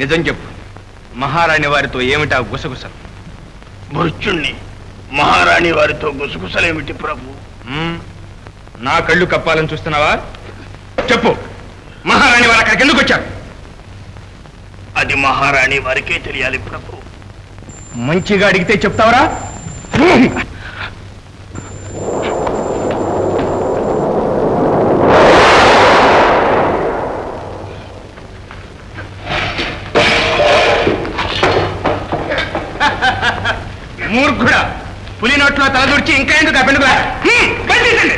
నిజం చెప్పు, మహారాణి వారితో ఏమిటా గుసగుసలు? భృత్యుణ్ణి మహారాణి వారితో గుసగుసలేమిటి ప్రభు? నా కళ్ళు కప్పాలని చూస్తున్నావా? చెప్పు, మహారాణి వారు అక్కడికి ఎందుకు వచ్చారు? అది మహారాణి వారికే తెలియాలి ప్రభు. మంచిగా అడిగితే చెప్తావరా? మూర్ఖుడా, పులి నోట్లో తలదూర్చి ఇంకా ఎందుకు అపెండుకురా? బంధించండి.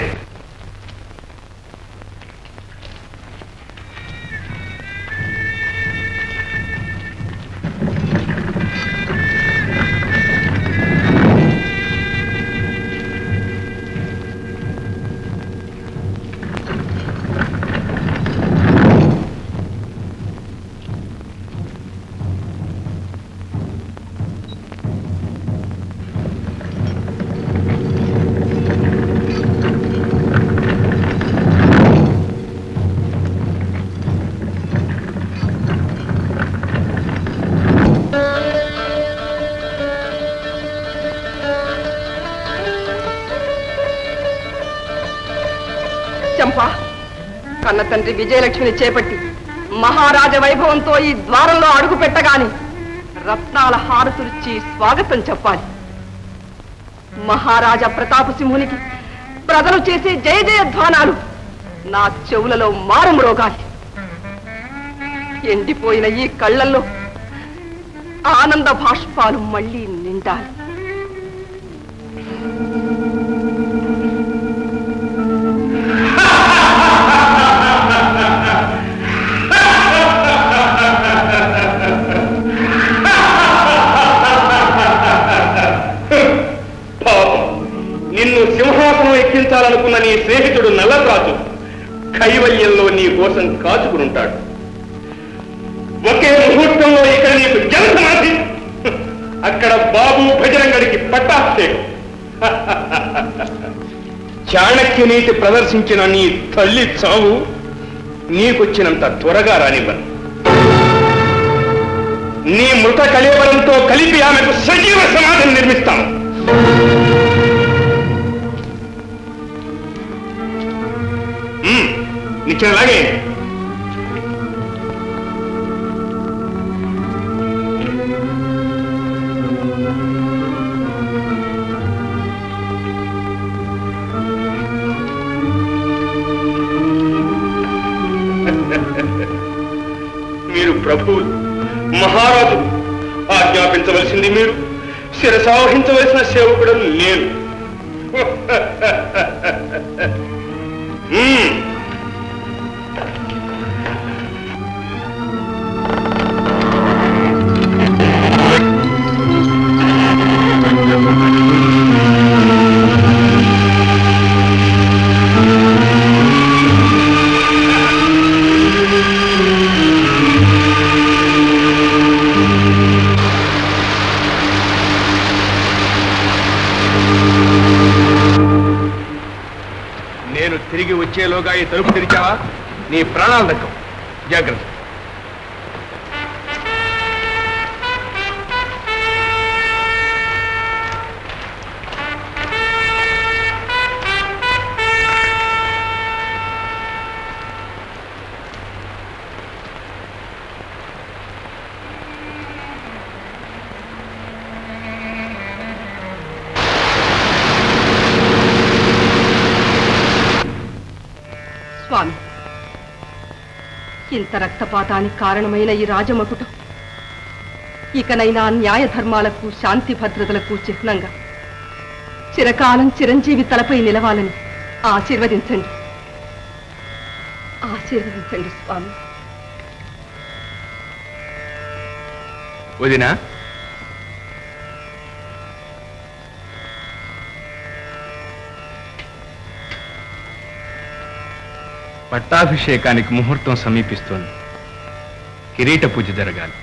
కన్న తండ్రి విజయలక్ష్మిని చేపట్టి మహారాజ వైభవంతో ఈ ద్వారంలో అడుగు పెట్టగాని రత్నాల హారతులిచ్చి స్వాగతం చెప్పాలి. మహారాజా ప్రతాప సింహునికి ప్రజలు చేసే జయ జయధ్వానాలు నా చెవులలో మారుమ్రోగాలి. ఎండిపోయిన ఈ కళ్ళల్లో ఆనంద భాష్పాలు మళ్లీ నిండాలి. సింహాసనం ఎక్కించాలనుకున్న నీ స్నేహితుడు నల్లరాజు కైవల్యంలో నీ కోసం కాచుకునుంటాడు. ఒకే ముహూర్తంలో ఇక్కడ నీకు జనసమాధి, అక్కడ బాబు భజరంగడికి పట్టాభిషేకం. చాణక్య నీతి ప్రదర్శించిన నీ తల్లి చావు నీకొచ్చినంత త్వరగా రానివ్వను. నీ మృత కళేబరంతో కలిపి ఆమెకు సజీవ సమాధిని నిర్మిస్తాం. నిశ్చయలాగే మీరు ప్రభువులు, మహారాజు, ఆజ్ఞాపించవలసింది మీరు, శిరసావహించవలసిన సేవకుడు నేను. నేను తిరిగి వచ్చేలోగా ఈ తలుపు తెరిచావా నీ ప్రాణాలు దక్కవు. జాగ్రత్త. స్వామి, ఇంత రక్తపాతానికి కారణమైన ఈ రాజమకుటం ఇకనైనా న్యాయ ధర్మాలకు శాంతి భద్రతలకు చిహ్నంగా చిరకాలం చిరంజీవి తలపై నిలవాలని ఆశీర్వదించండి. ఆశీర్వదించండి స్వామి. వదినా, పట్టాభిషేకానికి ముహూర్తం సమీపిస్తోంది. కిరీట పూజ జరగాలి.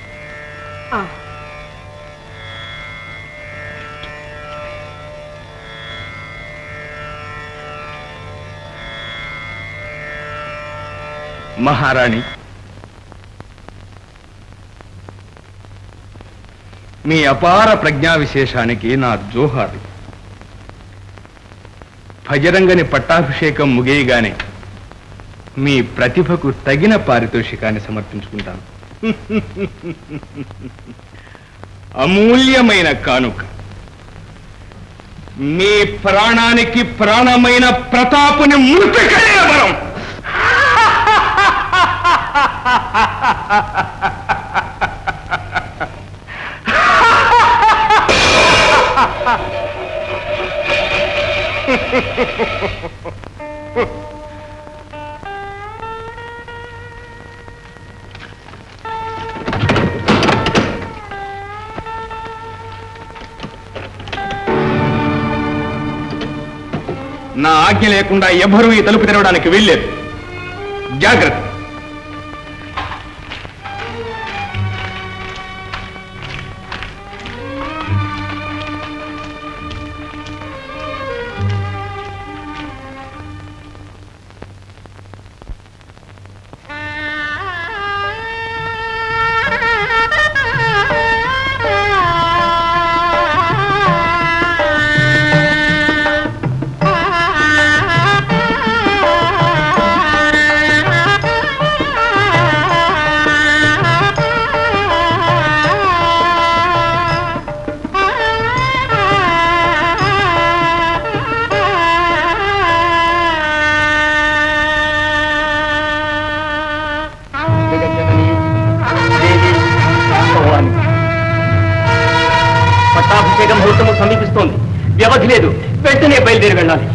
మహారాణి, మీ అపార ప్రజ్ఞా విశేషానికి నా జోహారు. భజరంగని పట్టాభిషేకం ముగియగానే మీ ప్రతిభకు తగిన పారితోషికాన్ని సమర్పించుకుంటాను. అమూల్యమైన కానుక, మీ ప్రాణానికి ప్రాణమైన ప్రతాపుని మృతికలే వరం. నా ఆజ్ఞ లేకుండా ఎవరూ ఈ తలుపు తెరవడానికి వీల్లేదు. జాగ్రత్త. పట్టాభిషేకం ముహూర్తము సమీపిస్తోంది. వ్యవధి లేదు, వెంటనే బయలుదేరి వెళ్ళాలి.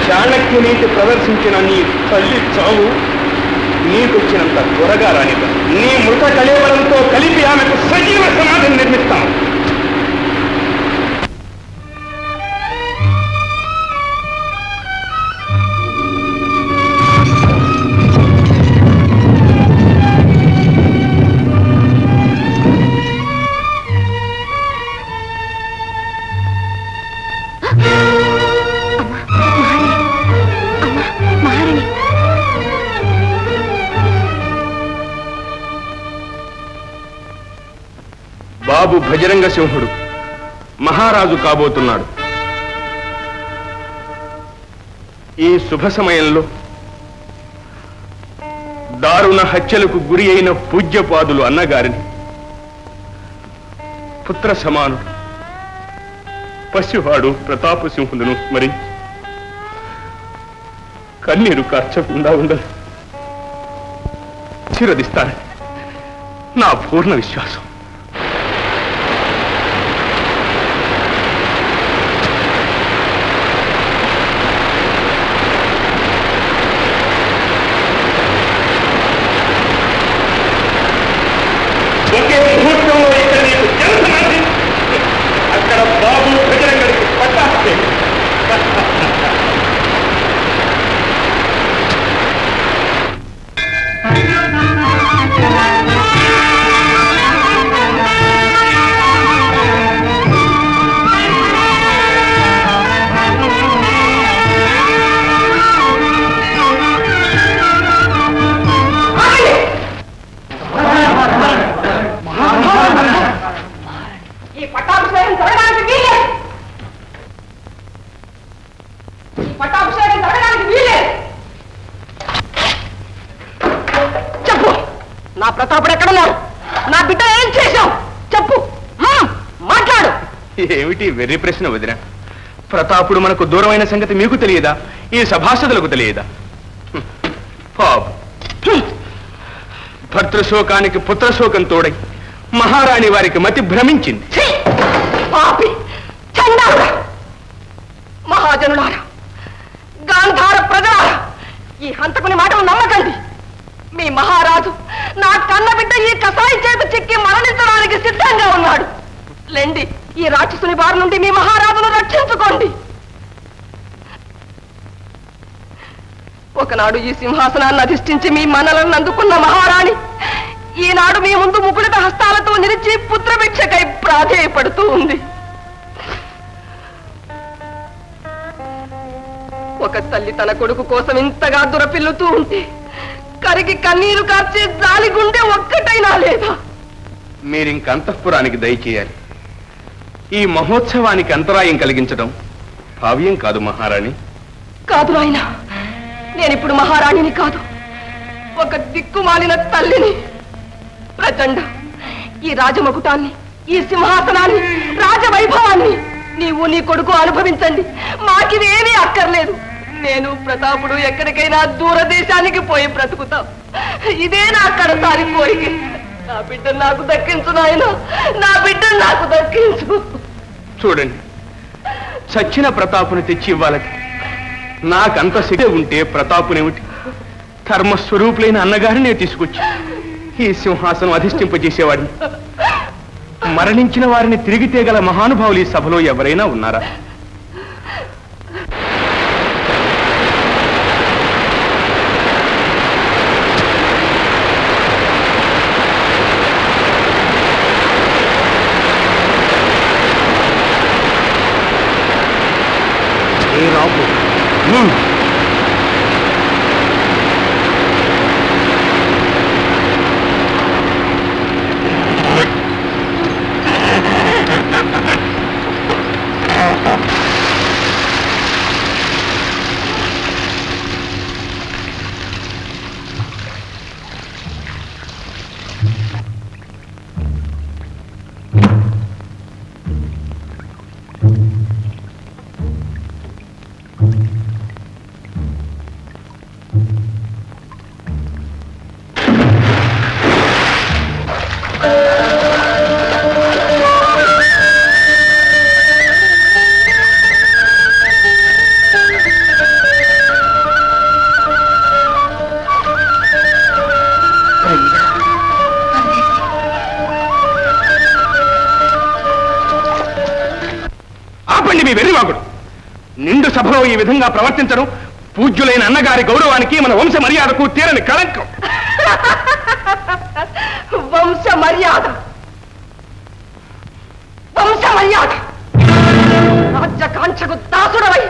చాణక్యునీతి ప్రదర్శించిన నీ తల్లి చావు నీకొచ్చినంత త్వరగా రానిదా. నీ మృత కళేవరంతో కలిపి ఆమెకు సజీవ సమాధిని నిర్మిస్తాం. బాబు భజరంగ సింహుడు మహారాజు కాబోతున్నాడు. ఈ శుభ సమయంలో దారుణ హత్యలకు గురి అయిన పూజ్యపాదులు అన్నగారిని పుత్ర సమానుడు పసివాడు ప్రతాపసింహులను స్మరించి కన్నీరు కార్చకుండా ఉండదు చిరదిస్తారని నా పూర్ణ విశ్వాసం. ఒకే ముహూర్తంలో ఇక్కడ నీకు జనసమాధి, అక్కడ బాబు భజరంగడికి పట్టాభిషేకం. ప్రతాపుడు ఎక్కడున్నాడు? నా బిడ్డ ఏం చేశావు చెప్పు, మాట్లాడు. ఏమిటి వెర్రి ప్రశ్న వదిన? ప్రతాపుడు మనకు దూరమైన సంగతి మీకు తెలియదా? ఈ సభాసదులకు తెలియదా? పాపం, భర్తృశోకానికి పుత్రశోకం తోడై మహారాణి వారికి మతి భ్రమించింది. పాపి, చండాలుడా! మహాజనులారా, గాంధార ప్రజలారా, ఈ హంతకుని మాటలు నమ్మకండి. మీ మహారాజు నా కన్న బిడ్డ ఈ కసాయి చేతి చిక్కి మరణించడానికి సిద్ధంగా ఉన్నాడు. లెండి, ఈ రాక్షసుని బారి నుండి మీ మహారాజును రక్షించుకోండి. ఒకనాడు ఈ సింహాసనాన్ని అధిష్ఠించి మీ మనలను అందుకున్న మహారాణి ఈనాడు మీ ముందు ముకుళిత హస్తాలతో నిలిచి పుత్రభిక్షకై ప్రాధేయపడుతూ ఉంది. ఒక తల్లి తన కొడుకు కోసం ఇంతగా దురపిల్లుతూ ఉంటే కరిగి కన్నీరు కార్చే జాలి గుండె ఒక్కటైనా లేదా? మీరింక అంతఃపురానికి దయచేయాలి. ఈ మహోత్సవానికి అంతరాయం కలిగించడం భావ్యం కాదు మహారాణి. కాదు నాయన, నేనిప్పుడు మహారాణిని కాదు, ఒక దిక్కుమాలిన తల్లిని. ప్రచండ, ఈ రాజమకుటాన్ని, ఈ సింహాసనాన్ని, రాజవైభవాన్ని నీవు నీ కొడుకు అనుభవించండి. మాకిదేమీ అక్కర్లేదు. నేను ప్రతాపుడు ఎక్కడికైనా దూరదేశానికి పోయి బ్రతుకుతాం. ఇదే నా కడసారి కోరిక. నా బిడ్డ నాకు దక్కించు నాయన, నా బిడ్డ నాకు దక్కించు. చూడండి, చచ్చిన ప్రతాపుని తెచ్చి ఇవ్వాలట. నాకంత శక్తి ఉంటే ప్రతాపునేమిటి, ధర్మస్వరూపులైన అన్నగారినే తీసుకొచ్చి ఈ సింహాసనం అధిష్ఠింపజేసేవాడిని. మరణించిన వారిని తిరిగి తేగల మహానుభావులు ఈ సభలో ఎవరైనా ఉన్నారా? నిండు సభలో ఈ విధంగా ప్రవర్తించడం పూజ్యులైన అన్నగారి గౌరవానికి, మన వంశ మర్యాదకు తీరని కళంకం. వంశ మర్యాద, వంశ మర్యాద! రాజ్యకాంక్షకు దాసుడవై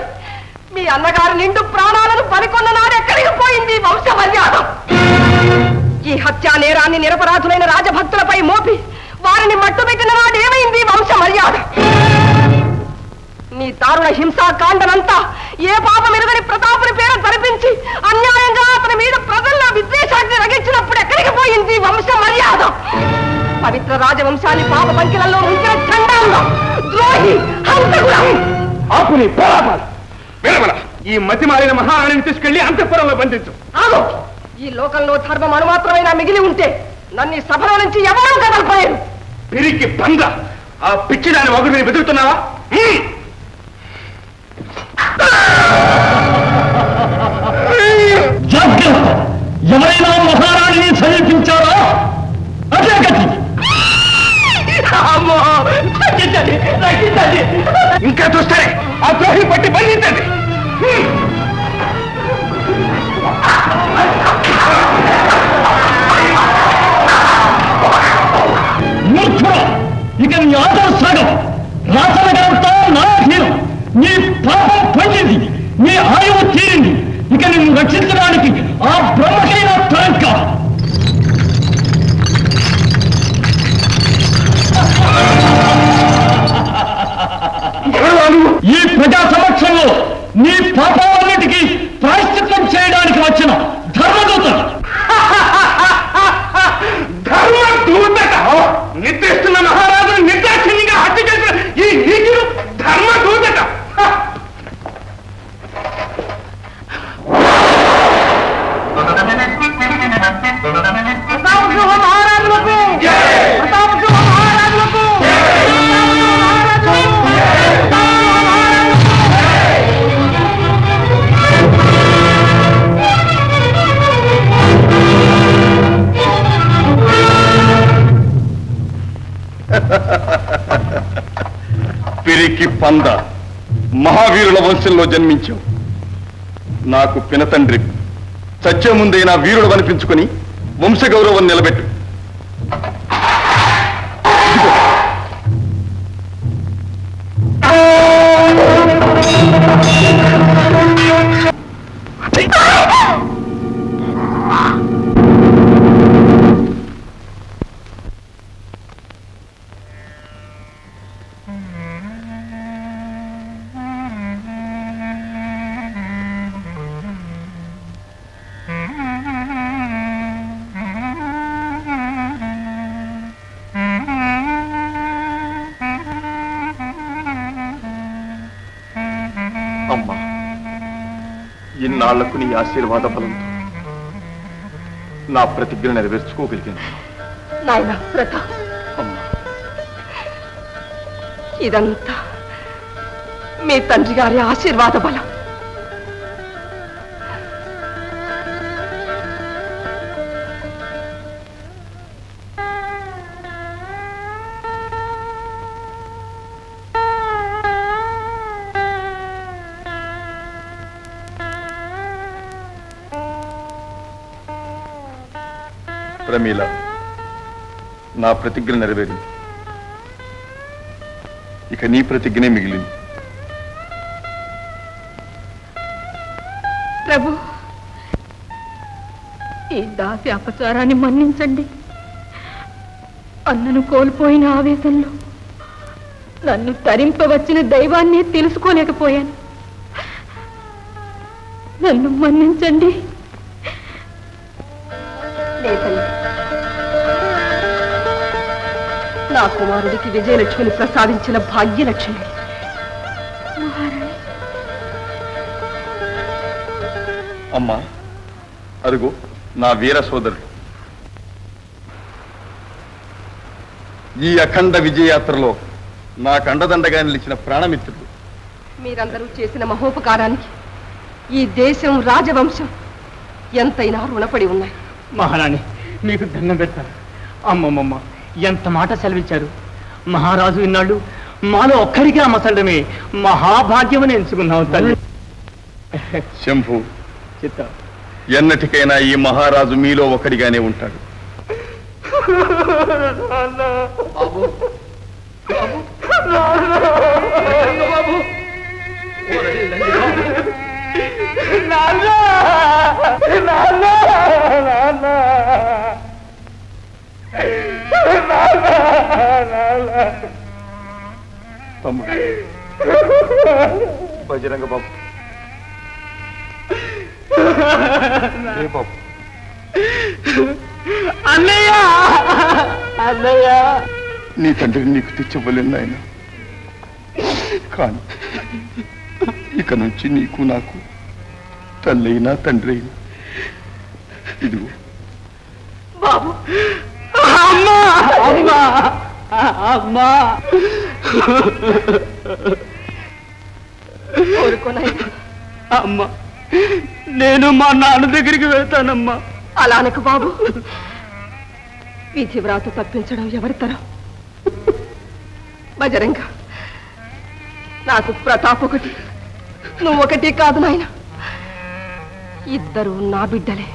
మీ అన్నగారి నిండు ప్రాణాలను పనికొన్న నాడు ఎక్కడికి పోయింది వంశ మర్యాద? ఈ హత్యా నేరాన్ని నిరపరాధులైన రాజభక్తులపై మోపి వారిని మట్టుబెట్టిన నాడు ఏమైంది వంశ మర్యాద? నీ దారుణ హింసాకాండనంతా ఏ పాపం ఎరుగని ప్రతాపుని పేరు జరిపించి అన్యాయంగా అతని మీద ప్రజల్లో విద్వేషాన్ని రగించినప్పుడు ఎక్కడికి పోయింది వంశ మర్యాద? పవిత్ర రాజవంశాన్ని పాప పంకిలలో ఉంచిన చండాలుడా, ద్రోహి, హంతకుడా! ఆపుని పోరాపాలు వినమల, ఈ మతి మారిన మహారాణిని తీసుకెళ్లి అంతఃపురంలో బంధించు. ఆగు! ఈ లోకంలో ధర్మం అనుమాత్రమైనా మిగిలి ఉంటే నన్ను ఈ సభలో నుంచి ఎవరూ కదలపోయారు. పిరికి బంద, ఆ పిచ్చిదాని వగుడిని వెతుకుతున్నావా? ఎవరైనా మహారాణిని సమీపించారా? అదే గతి. ఇంకా చూస్తారే, ఆ ద్రోహి పట్టి బంధించండి. మూర్ఖుడా, ఇక నీ ఆదర్శం రాసనగరంతో నాధీనం. నీ పాపం పండింది, నీ ఆయువు తీరింది. ఇక నిన్ను రక్షించడానికి ఆ బ్రహ్మకైనా తరం కాదు. ఈ ప్రజా సమక్షంలో నీ పాపాలన్నిటికీ ప్రాయశ్చిత్తం చేయడానికి వచ్చిన ధర్మదూత. పిరికి పంద, మహావీరుల వంశంలో జన్మించావు. నాకు పినతండ్రి, సత్య ముందైనా వీరుడు అనిపించుకుని వంశగౌరవం నిలబెట్టు. అమ్మా, ఇన్నాళ్లకు నీ ఆశీర్వాద బలంతో నా ప్రతిజ్ఞ నెరవేర్చుకోగలిగాను. నాయనా ప్రతాప్, అమ్మా, ఇదంతా మీ తండ్రి గారి ఆశీర్వాద బలం. ప్రమీల, నా ప్రతిజ్ఞ నెరవేరింది. ఇక నీ ప్రతిజ్ఞనే మిగిలింది. ప్రభు, ఈ దాసి అపచారాన్ని మన్నించండి. అన్నను కోల్పోయిన ఆవేశంలో నన్ను తరింపవచ్చిన దైవాన్ని తెలుసుకోలేకపోయాను. నన్ను మన్నించండి. నా కుమారుడికి విజయలక్ష్మిని ప్రసాదించిన భాగ్యలక్ష్మి. అమ్మా, అరుగు నా వీర సోదరుడు. ఈ అఖండ విజయయాత్రలో నాకు అండదండగా నిలిచిన ప్రాణమిత్రుడు. మీరందరూ చేసిన మహోపకారానికి ఈ దేశం, రాజవంశం ఎంతైనా రుణపడి ఉన్నాయి. మహారాణి, మీకు దండం పెడతాను. అమ్మమ్మమ్మ, ఎంత మాట సెలవిచ్చారు. మహారాజు ఇన్నాళ్ళు మాలో ఒక్కడికి అమ్మసడమే మహాభాగ్యమని ఎంచుకున్నావు తల్లి. శంభు, చిత్త, ఎన్నటికైనా ఈ మహారాజు మీలో ఒకడిగానే ఉంటాడు. తమ్ముడు బజరంగ బాబు, బాబు, అన్నయ్య, అన్నయ్య, నీ తండ్రిని నీకు తెచ్చవలేను ఆయన. కానీ ఇక నుంచి నీకు నాకు తల్లైనా తండ్రి అయినా ఇదిగో. బాబు, అమ్మా, అమ్మా, అమ్మా, కోరుకోనైనా అమ్మా, నేను మా నాన్న దగ్గరికి వెళ్తానమ్మా. అలా అనకు బాబు. విధి వ్రాత తప్పించడం ఎవరి తరం? బజరంగ, నాకు ప్రతాప్ ఒకటి, నువ్వొకటి కాదు నాయన. ఇద్దరు నా బిడ్డలే.